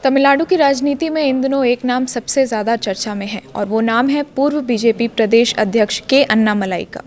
तमिलनाडु की राजनीति में इन दिनों एक नाम सबसे ज़्यादा चर्चा में है और वो नाम है पूर्व बीजेपी प्रदेश अध्यक्ष के अन्नामलाई का।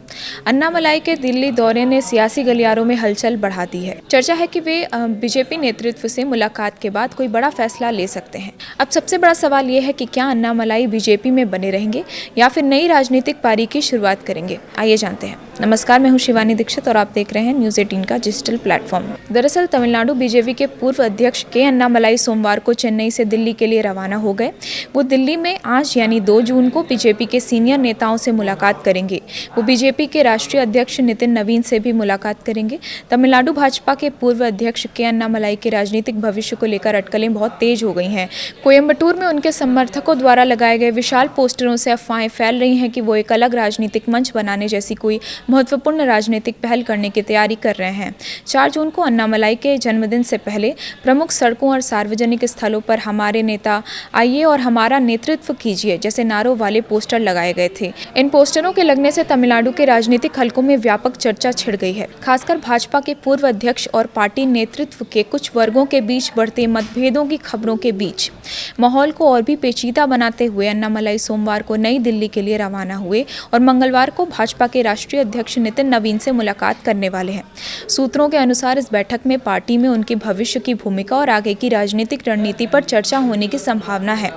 अन्नामलाई के दिल्ली दौरे ने सियासी गलियारों में हलचल बढ़ा दी है। चर्चा है कि वे बीजेपी नेतृत्व से मुलाकात के बाद कोई बड़ा फैसला ले सकते हैं। अब सबसे बड़ा सवाल ये है कि क्या अन्नामलाई बीजेपी में बने रहेंगे या फिर नई राजनीतिक पारी की शुरुआत करेंगे। आइए जानते हैं। नमस्कार, मैं हूं शिवानी दीक्षित और आप देख रहे हैं न्यूज़ 18 का डिजिटल प्लेटफॉर्म। दरअसल तमिलनाडु बीजेपी के पूर्व अध्यक्ष के अन्नामलाई सोमवार को चेन्नई से दिल्ली के लिए रवाना हो गए। वो दिल्ली में आज यानी 2 जून को बीजेपी के सीनियर नेताओं से मुलाकात करेंगे। वो बीजेपी के राष्ट्रीय अध्यक्ष नितिन नवीन से भी मुलाकात करेंगे। तमिलनाडु भाजपा के पूर्व अध्यक्ष के अन्नामलाई के राजनीतिक भविष्य को लेकर अटकलें बहुत तेज हो गई हैं। कोयम्बटूर में उनके समर्थकों द्वारा लगाए गए विशाल पोस्टरों से अफवाहें फैल रही हैं कि वो एक अलग राजनीतिक मंच बनाने जैसी कोई महत्वपूर्ण राजनीतिक पहल करने की तैयारी कर रहे हैं। 4 जून को अन्नामलाई के जन्मदिन से पहले प्रमुख सड़कों और सार्वजनिक स्थलों पर हमारे नेता आइए और हमारा नेतृत्व कीजिए जैसे नारों वाले पोस्टर लगाए गए थे। इन पोस्टरों के लगने से तमिलनाडु के राजनीतिक हलकों में व्यापक चर्चा छिड़ गई है। खासकर भाजपा के पूर्व अध्यक्ष और पार्टी नेतृत्व के कुछ वर्गों के बीच बढ़ते मतभेदों की खबरों के बीच माहौल को और भी पेचीदा बनाते हुए अन्नामलाई सोमवार को नई दिल्ली के लिए रवाना हुए और मंगलवार को भाजपा के राष्ट्रीय अध्यक्ष नितिन नवीन से मुलाकात करने वाले हैं। सूत्रों के अनुसार इस बैठक में पार्टी में उनकी भविष्य की भूमिका और आगे की राजनीतिक रणनीति पर चर्चा होने की संभावना है।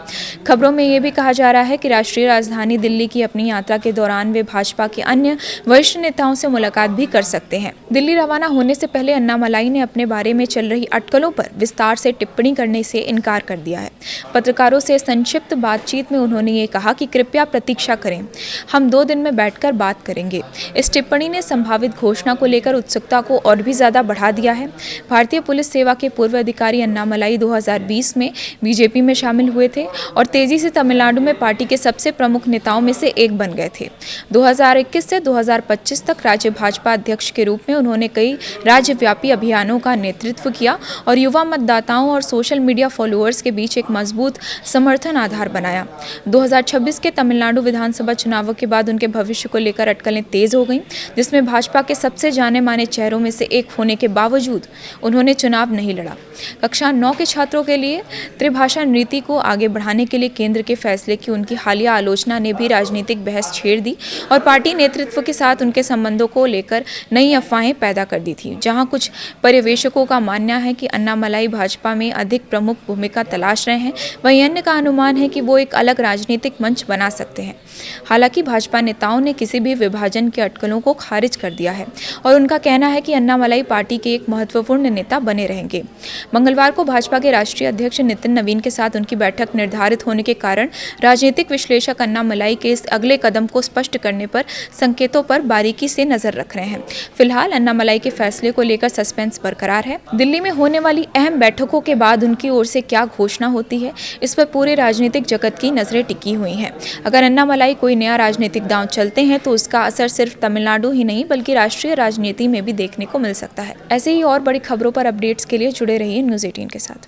खबरों में ये भी कहा जा रहा है कि राष्ट्रीय राजधानी दिल्ली की अपनी यात्रा के दौरान वे भाजपा के अन्य वरिष्ठ नेताओं से मुलाकात भी कर सकते हैं। दिल्ली रवाना होने से पहले अन्नामलाई ने अपने बारे में चल रही अटकलों पर विस्तार से टिप्पणी करने से इनकार कर दिया है। पत्रकारों से संक्षिप्त बातचीत में उन्होंने ये कहा कि कृपया प्रतीक्षा करें, हम 2 दिन में बैठकर बात करेंगे। इस टिप्पणी ने संभावित घोषणा को लेकर उत्सुकता को और भी ज्यादा बढ़ा दिया है। भारतीय पुलिस सेवा के पूर्व अधिकारी अन्नामलाई 2020 में बीजेपी में शामिल हुए थे और तेजी से तमिलनाडु में पार्टी के सबसे प्रमुख नेताओं में से एक बन गए थे। 2021 से 2025 तक राज्य भाजपा अध्यक्ष के रूप में उन्होंने कई राज्यव्यापी अभियानों का नेतृत्व किया और युवा मतदाताओं और सोशल मीडिया फॉलोअर्स के बीच एक मजबूत समर्थन आधार बनाया। 2026 के तमिलनाडु विधानसभा चुनावों के बाद उनके भविष्य को लेकर अटकलें तेज हो गईं, जिसमें भाजपा के सबसे जाने माने चेहरों में से एक होने के बावजूद उन्होंने चुनाव नहीं लड़ा। कक्षा 9 के छात्रों के लिए त्रिभाषा नीति को आगे बढ़ाने के लिए केंद्र के फैसले की उनकी हालिया आलोचना ने भी राजनीतिक बहस छेड़ दी और पार्टी नेतृत्व के साथ उनके संबंधों को लेकर नई अफवाहें पैदा कर दी थी। जहां कुछ पर्यवेक्षकों का मानना है कि अन्नामलाई भाजपा में अधिक प्रमुख भूमिका तलाश रहे हैं, वहीं अन्य का अनुमान है कि वो एक अलग राजनीतिक मंच बना सकते हैं। हालांकि भाजपा नेताओं ने किसी भी विभाजन के अटकलों को खारिज कर दिया है और उनका कहना है कि अन्नामलाई पार्टी के एक महत्वपूर्ण नेता बने रहेंगे। मंगलवार को भाजपा के राष्ट्रीय अध्यक्ष नितिन नवीन के साथ उनकी बैठक निर्धारित होने के कारण राजनीतिक विश्लेषक अन्नामलाई के इस अगले कदम को स्पष्ट करने पर संकेतों पर बारीकी से नजर रख रहे हैं। फिलहाल अन्नामलाई के फैसले को लेकर सस्पेंस बरकरार है। दिल्ली में होने वाली अहम बैठकों के बाद उनकी ओर से क्या घोषणा होती है, इस पर पूरे राजनीतिक जगत की नजरें टिकी हुई हैं। अगर अन्नामलाई कोई नया राजनीतिक दांव चलते हैं तो उसका असर सिर्फ तमिलनाडु ही नहीं बल्कि राष्ट्रीय राजनीति में भी देखने को मिल सकता है। ऐसे ही और बड़ी खबरों पर अपडेट्स के लिए जुड़े रहिए न्यूज़ 18 के साथ।